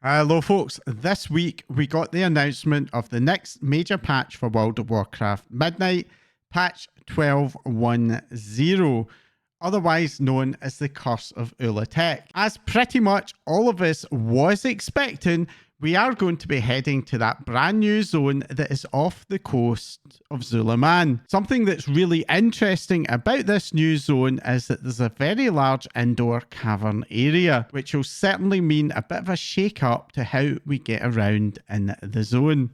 Hello folks, this week we got the announcement of the next major patch for World of Warcraft Midnight, patch 12.10, otherwise known as the Curse of Ula'tek. As pretty much all of us was expecting, we are going to be heading to that brand new zone that is off the coast of Zul'Aman. Something that's really interesting about this new zone is that there's a very large indoor cavern area, which will certainly mean a bit of a shake up to how we get around in the zone.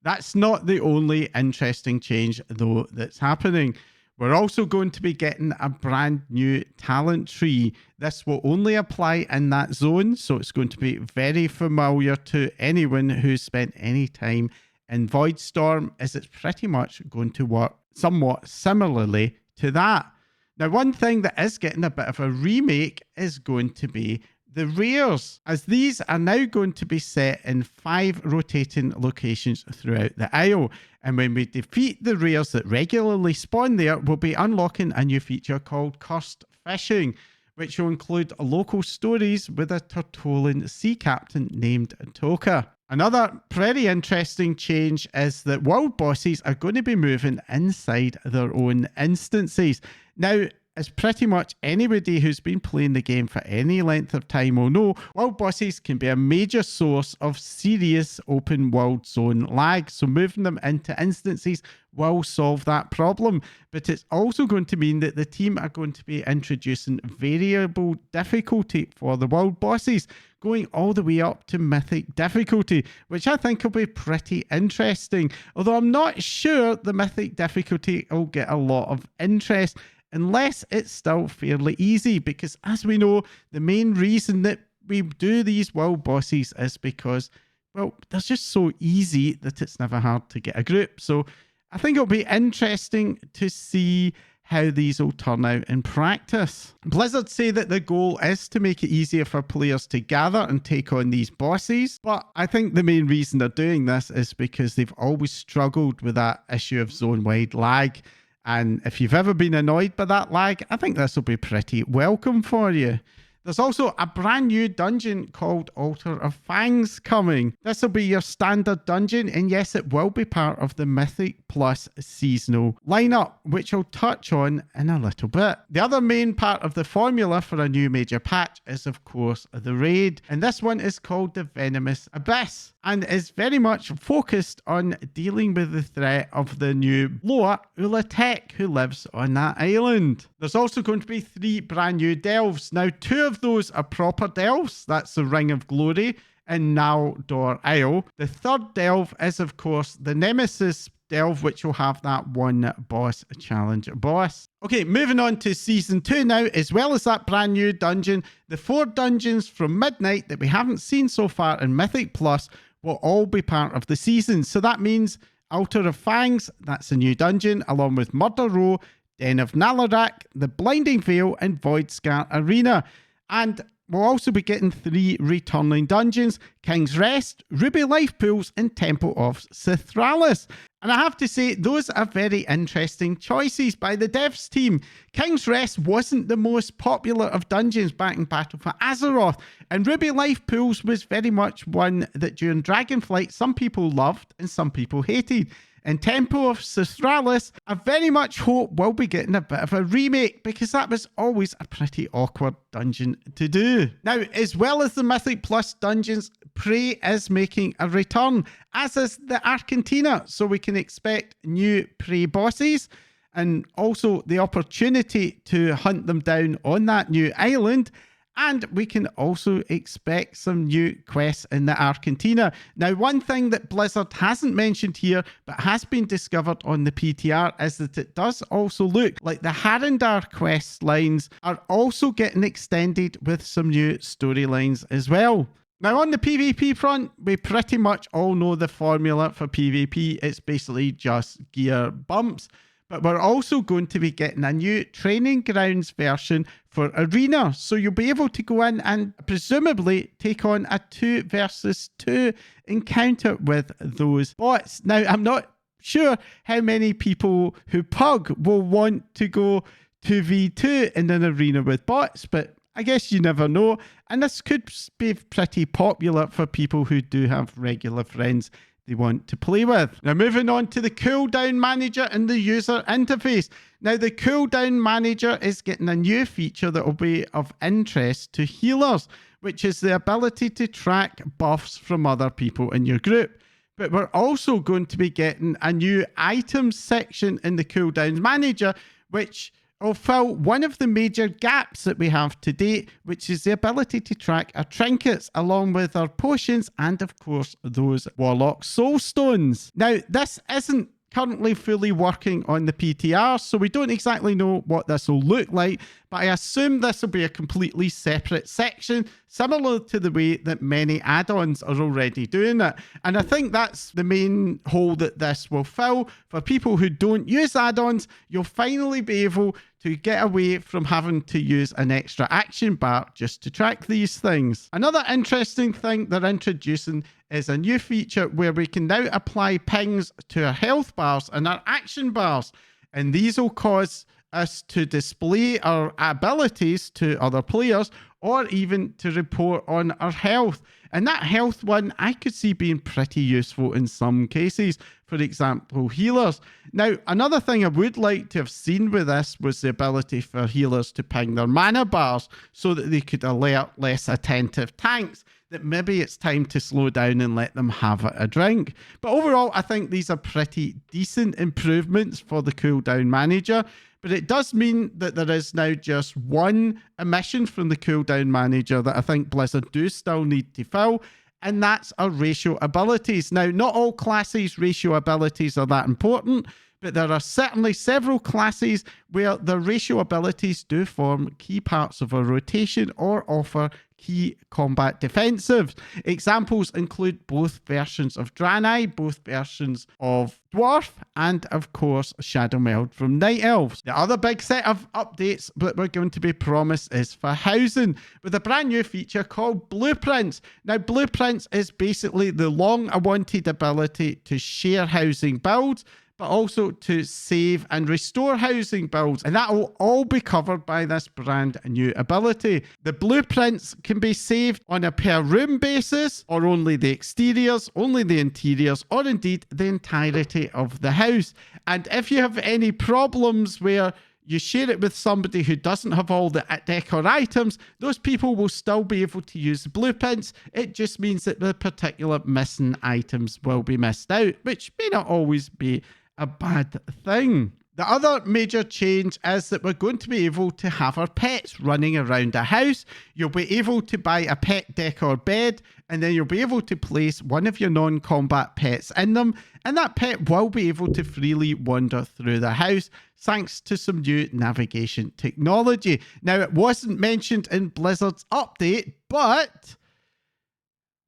That's not the only interesting change though that's happening. We're also going to be getting a brand new talent tree. This will only apply in that zone, so it's going to be very familiar to anyone who's spent any time in Voidstorm, as it's pretty much going to work somewhat similarly to that. Now, one thing that is getting a bit of a remake is going to be the rares, as these are now going to be set in 5 rotating locations throughout the Isle. And when we defeat the rares that regularly spawn there, we'll be unlocking a new feature called Cursed Fishing, which will include local stories with a Tortolan sea captain named Toka. Another pretty interesting change is that world bosses are going to be moving inside their own instances. Now, as pretty much anybody who's been playing the game for any length of time will know, world bosses can be a major source of serious open world zone lag. So moving them into instances will solve that problem. But it's also going to mean that the team are going to be introducing variable difficulty for the world bosses, going all the way up to mythic difficulty, which I think will be pretty interesting. Although I'm not sure the mythic difficulty will get a lot of interest, unless it's still fairly easy, because as we know, the main reason that we do these world bosses is because, well, they're just so easy that it's never hard to get a group. So I think it'll be interesting to see how these will turn out in practice. Blizzard say that the goal is to make it easier for players to gather and take on these bosses, but I think the main reason they're doing this is because they've always struggled with that issue of zone-wide lag. And if you've ever been annoyed by that lag, I think this will be pretty welcome for you. There's also a brand new dungeon called Altar of Fangs coming. This will be your standard dungeon, and yes, it will be part of the Mythic Plus seasonal lineup, which I'll touch on in a little bit. The other main part of the formula for a new major patch is, of course, the raid, and this one is called the Venomous Abyss, and is very much focused on dealing with the threat of the new blower Ula'tek, who lives on that island. There's also going to be 3 brand new delves. Now, 2 of those are proper delves. That's the Ring of Glory and Naldor Isle. The third delve is, of course, the Nemesis delve, which will have that one boss challenge boss. Okay, moving on to Season 2 now, as well as that brand new dungeon. The 4 dungeons from Midnight that we haven't seen so far in Mythic Plus will all be part of the season. So that means Altar of Fangs, that's a new dungeon, along with Murder Row, Den of Nalarak, the Blinding Veil, and Voidscar Arena. And we'll also be getting 3 returning dungeons: King's Rest, Ruby Life Pools, and Temple of Sithralis. And I have to say, those are very interesting choices by the devs team. King's Rest wasn't the most popular of dungeons back in Battle for Azeroth, and Ruby Life Pools was very much one that during Dragonflight some people loved and some people hated. And Temple of Sithralis, I very much hope we'll be getting a bit of a remake, because that was always a pretty awkward dungeon to do. Now, as well as the Mythic Plus dungeons, Prey is making a return, as is the Argentina, so we can expect new Prey bosses, and also the opportunity to hunt them down on that new island. And we can also expect some new quests in the Argentina. Now, one thing that Blizzard hasn't mentioned here, but has been discovered on the PTR, is that it does also look like the Harandar quest lines are also getting extended with some new storylines as well. Now, on the PvP front, we pretty much all know the formula for PvP. It's basically just gear bumps. But we're also going to be getting a new training grounds version for Arena. So you'll be able to go in and presumably take on a 2 versus 2 encounter with those bots. Now, I'm not sure how many people who pug will want to go 2v2 in an arena with bots, but I guess you never know. And this could be pretty popular for people who do have regular friends they want to play with. Now, moving on to the Cooldown Manager and the user interface. Now, the Cooldown Manager is getting a new feature that will be of interest to healers, which is the ability to track buffs from other people in your group. But we're also going to be getting a new items section in the Cooldown Manager, which will fill one of the major gaps that we have to date, which is the ability to track our trinkets along with our potions and, of course, those Warlock Soul Stones. Now, this isn't currently fully working on the PTR, so we don't exactly know what this will look like, but I assume this will be a completely separate section, similar to the way that many add-ons are already doing it. And I think that's the main hole that this will fill. For people who don't use add-ons, you'll finally be able to get away from having to use an extra action bar just to track these things. Another interesting thing they're introducing is a new feature where we can now apply pings to our health bars and our action bars. And these will cause us to display our abilities to other players or even to report on our health. And that health one I could see being pretty useful in some cases, for example, healers. Now, another thing I would like to have seen with this was the ability for healers to ping their mana bars so that they could alert less attentive tanks that maybe it's time to slow down and let them have a drink. But overall, I think these are pretty decent improvements for the Cooldown Manager. But it does mean that there is now just one omission from the Cooldown Manager that I think Blizzard do still need to fill, and that's our ratio abilities. Now, not all classes' ratio abilities are that important, but there are certainly several classes where the ratio abilities do form key parts of a rotation or offer key combat defensives. Examples include both versions of Draenei, both versions of Dwarf, and of course Shadowmeld from Night Elves. The other big set of updates that we're going to be promised is for housing, with a brand new feature called Blueprints. Now, Blueprints is basically the long-awaited ability to share housing builds, but also to save and restore housing builds. And that will all be covered by this brand new ability. The blueprints can be saved on a per room basis, or only the exteriors, only the interiors, or indeed the entirety of the house. And if you have any problems where you share it with somebody who doesn't have all the decor items, those people will still be able to use the blueprints. It just means that the particular missing items will be missed out, which may not always be a bad thing. The other major change is that we're going to be able to have our pets running around a house. You'll be able to buy a pet decor bed, and then you'll be able to place one of your non-combat pets in them, and that pet will be able to freely wander through the house thanks to some new navigation technology. Now, it wasn't mentioned in Blizzard's update, but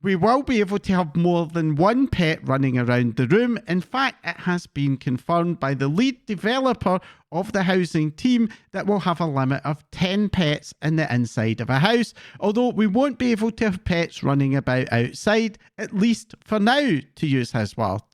we will be able to have more than one pet running around the room. In fact, it has been confirmed by the lead developer of the housing team that we'll have a limit of 10 pets in the inside of a house, although we won't be able to have pets running about outside, at least for now, to use his words.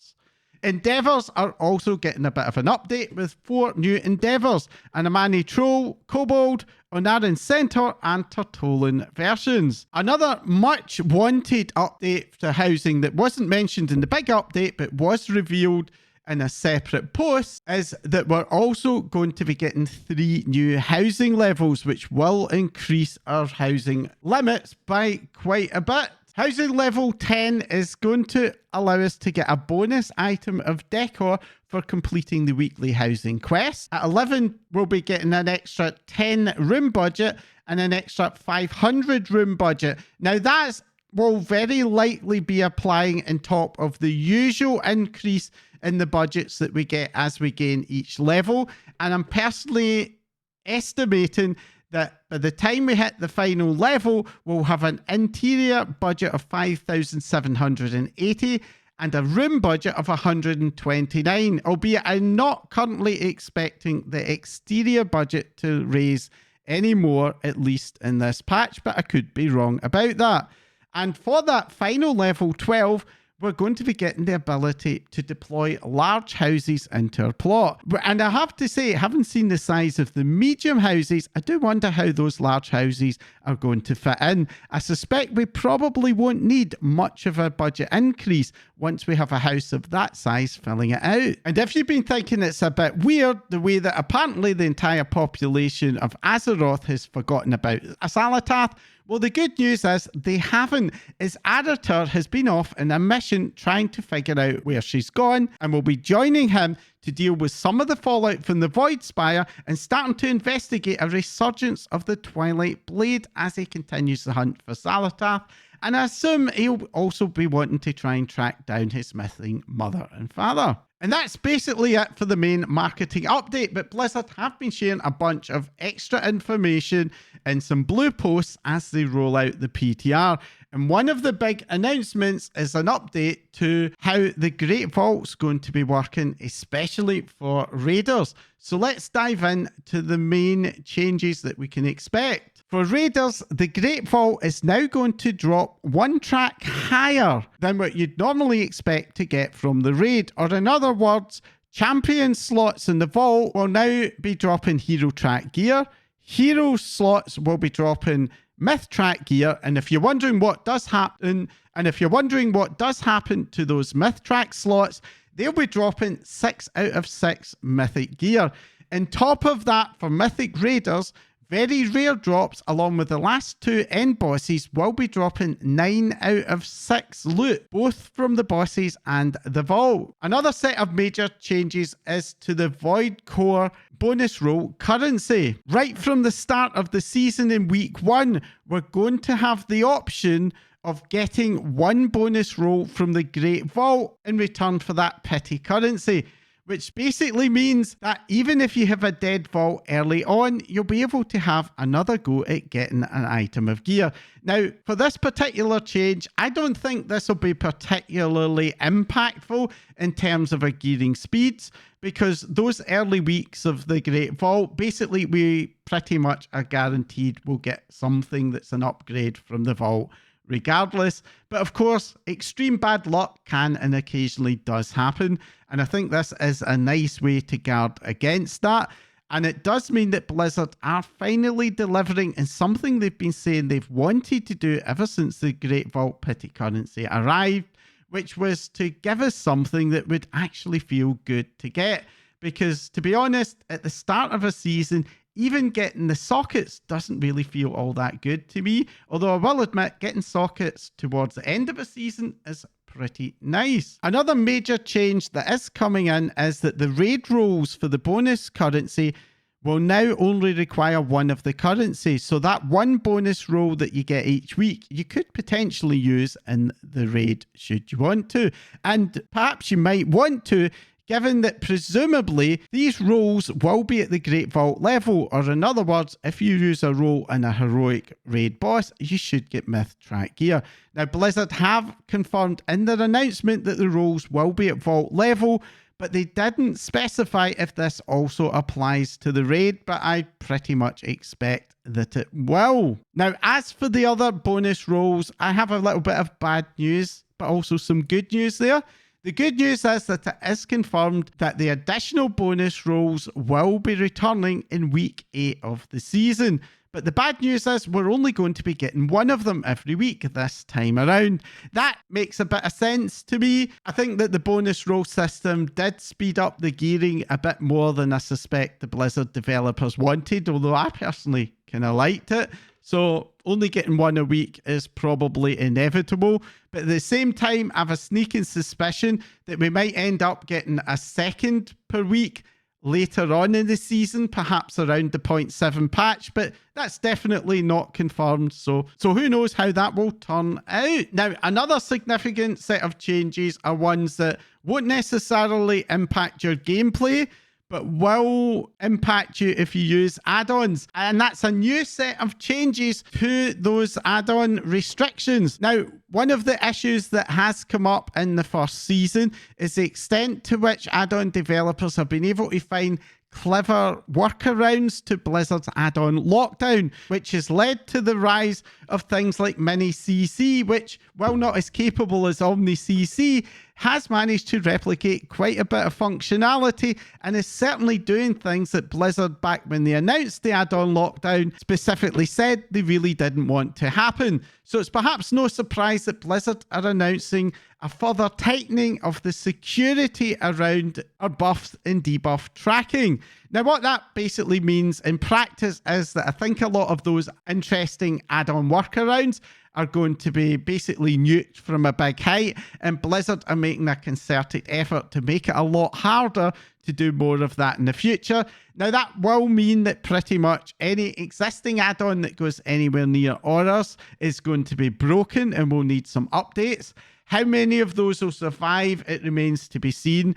Endeavours are also getting a bit of an update with 4 new endeavours: an Amani Troll, Kobold, Onaran Centaur, and Turtolan versions. Another much wanted update to housing that wasn't mentioned in the big update but was revealed in a separate post is that we're also going to be getting 3 new housing levels, which will increase our housing limits by quite a bit. Housing level 10 is going to allow us to get a bonus item of decor for completing the weekly housing quest. At 11, we'll be getting an extra 10 room budget and an extra 500 room budget. Now, that will very likely be applying on top of the usual increase in the budgets that we get as we gain each level. And I'm personally estimating that by the time we hit the final level, we'll have an interior budget of 5,780 and a room budget of 129, albeit I'm not currently expecting the exterior budget to raise any more, at least in this patch, but I could be wrong about that. And for that final level 12, we're going to be getting the ability to deploy large houses into our plot. And I have to say, having seen the size of the medium houses, I do wonder how those large houses are going to fit in. I suspect we probably won't need much of a budget increase once we have a house of that size filling it out. And if you've been thinking it's a bit weird, the way that apparently the entire population of Azeroth has forgotten about Ula'tek, well, the good news is they haven't, as Arator has been off on a mission trying to figure out where she's gone, and will be joining him to deal with some of the fallout from the Void Spire and starting to investigate a resurgence of the Twilight Blade as he continues the hunt for Ula'tek. And I assume he'll also be wanting to try and track down his missing mother and father. And that's basically it for the main marketing update, but Blizzard have been sharing a bunch of extra information in some blue posts as they roll out the PTR. And one of the big announcements is an update to how the Great Vault's going to be working, especially for raiders. So let's dive in to the main changes that we can expect. For raiders, the Great Vault is now going to drop one track higher than what you'd normally expect to get from the raid. Or in other words, champion slots in the vault will now be dropping hero track gear. Hero slots will be dropping myth track gear. And if you're wondering what does happen, to those myth track slots, they'll be dropping 6 out of 6 mythic gear. On top of that, for mythic raiders, very rare drops along with the last 2 end bosses will be dropping 9 out of 6 loot, both from the bosses and the vault. Another set of major changes is to the Void Core bonus roll currency. Right from the start of the season in week 1, we're going to have the option of getting 1 bonus roll from the Great Vault in return for that petty currency, which basically means that even if you have a dead vault early on, you'll be able to have another go at getting an item of gear. Now, for this particular change, I don't think this will be particularly impactful in terms of our gearing speeds, because those early weeks of the Great Vault, basically we pretty much are guaranteed we'll get something that's an upgrade from the vault regardless. But of course, extreme bad luck can and occasionally does happen. And I think this is a nice way to guard against that. And it does mean that Blizzard are finally delivering in something they've been saying they've wanted to do ever since the Great Vault Pity currency arrived, which was to give us something that would actually feel good to get. Because to be honest, at the start of a season, even getting the sockets doesn't really feel all that good to me. Although I will admit, getting sockets towards the end of a season is pretty nice. Another major change that is coming in is that the raid rolls for the bonus currency will now only require 1 of the currency. So that 1 bonus roll that you get each week, you could potentially use in the raid should you want to. And perhaps you might want to, given that presumably these rolls will be at the Great Vault level, or in other words, if you use a roll in a heroic raid boss, you should get myth track gear. Now, Blizzard have confirmed in their announcement that the rolls will be at vault level, but they didn't specify if this also applies to the raid, but I pretty much expect that it will. Now, as for the other bonus rolls, I have a little bit of bad news, but also some good news there. The good news is that it is confirmed that the additional bonus rolls will be returning in week 8 of the season. But the bad news is we're only going to be getting 1 of them every week this time around. That makes a bit of sense to me. I think that the bonus roll system did speed up the gearing a bit more than I suspect the Blizzard developers wanted, although I personally kind of liked it. So only getting 1 a week is probably inevitable. But at the same time, I have a sneaking suspicion that we might end up getting a 2nd per week later on in the season, perhaps around the 0.7 patch, but that's definitely not confirmed. So who knows how that will turn out. Now, another significant set of changes are ones that won't necessarily impact your gameplay, but will impact you if you use add-ons. And that's a new set of changes to those add-on restrictions. Now, one of the issues that has come up in the first season is the extent to which add-on developers have been able to find clever workarounds to Blizzard's add-on Lockdown, which has led to the rise of things like Mini CC, which, while not as capable as Omni CC, has managed to replicate quite a bit of functionality and is certainly doing things that Blizzard, back when they announced the add-on Lockdown, specifically said they really didn't want to happen. So it's perhaps no surprise that Blizzard are announcing a further tightening of the security around our buffs and debuff tracking. Now, what that basically means in practice is that I think a lot of those interesting add-on workarounds are going to be basically nuked from a big height, and Blizzard are making a concerted effort to make it a lot harder to do more of that in the future. Now, that will mean that pretty much any existing add-on that goes anywhere near Auras is going to be broken and will need some updates. How many of those will survive, it remains to be seen.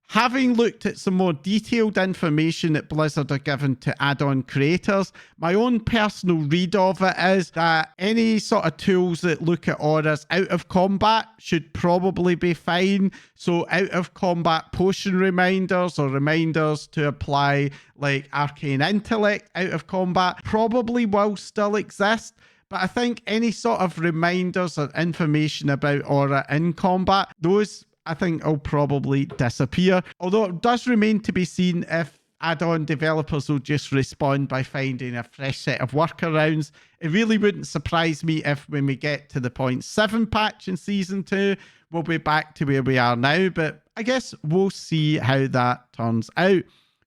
Having looked at some more detailed information that Blizzard are given to add-on creators, my own personal read of it is that any sort of tools that look at auras out of combat should probably be fine. So out of combat potion reminders or reminders to apply like arcane intellect out of combat probably will still exist. But I think any sort of reminders or information about aura in combat, those I think will probably disappear. Although it does remain to be seen if add-on developers will just respond by finding a fresh set of workarounds. It really wouldn't surprise me if when we get to the 0.7 patch in Season 2, we'll be back to where we are now. But I guess we'll see how that turns out.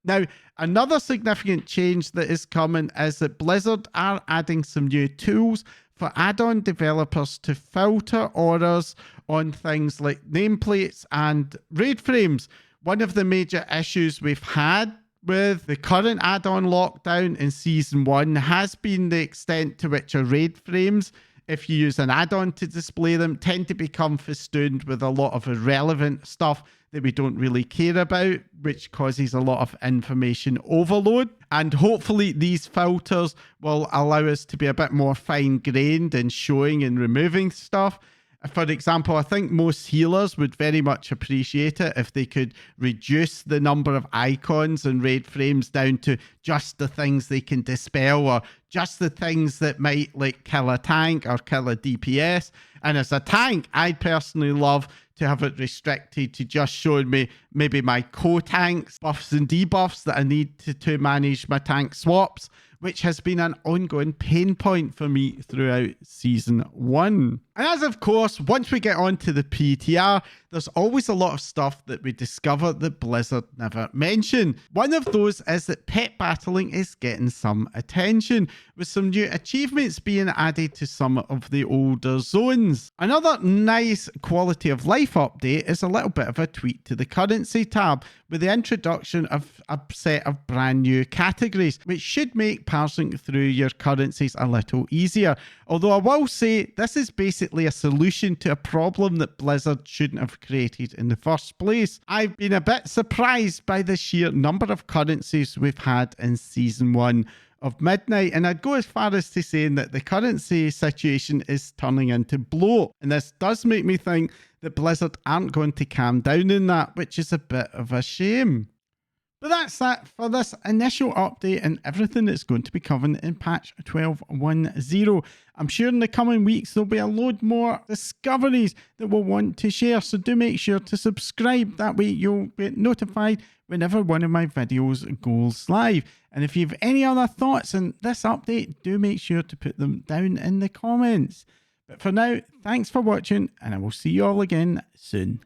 Now, another significant change that is coming is that Blizzard are adding some new tools for add-on developers to filter auras on things like nameplates and raid frames. One of the major issues we've had with the current add-on Lockdown in Season 1 has been the extent to which our raid frames, if you use an add-on to display them, tend to become festooned with a lot of irrelevant stuff that we don't really care about, which causes a lot of information overload. And hopefully these filters will allow us to be a bit more fine-grained in showing and removing stuff. For example, I think most healers would very much appreciate it if they could reduce the number of icons and raid frames down to just the things they can dispel or just the things that might like kill a tank or kill a DPS. And as a tank, I'd personally love to have it restricted to just showing me maybe my co-tanks, buffs and debuffs that I need to manage my tank swaps, which has been an ongoing pain point for me throughout Season 1. And as of course, once we get onto the PTR, there's always a lot of stuff that we discover that Blizzard never mention. One of those is that pet battling is getting some attention, with some new achievements being added to some of the older zones. Another nice quality of life update is a little bit of a tweak to the currency tab, with the introduction of a set of brand new categories, which should make parsing through your currencies a little easier. Although I will say this is basically a solution to a problem that Blizzard shouldn't have created in the first place. I've been a bit surprised by the sheer number of currencies we've had in Season 1 of Midnight, and I'd go as far as to saying that the currency situation is turning into bloat, and this does make me think that Blizzard aren't going to calm down in that, which is a bit of a shame. But that's that for this initial update and everything that's going to be covered in patch 12.10. I'm sure in the coming weeks there'll be a load more discoveries that we'll want to share, so do make sure to subscribe. That way you'll get notified whenever one of my videos goes live. And if you have any other thoughts on this update, do make sure to put them down in the comments. But for now, thanks for watching, and I will see you all again soon.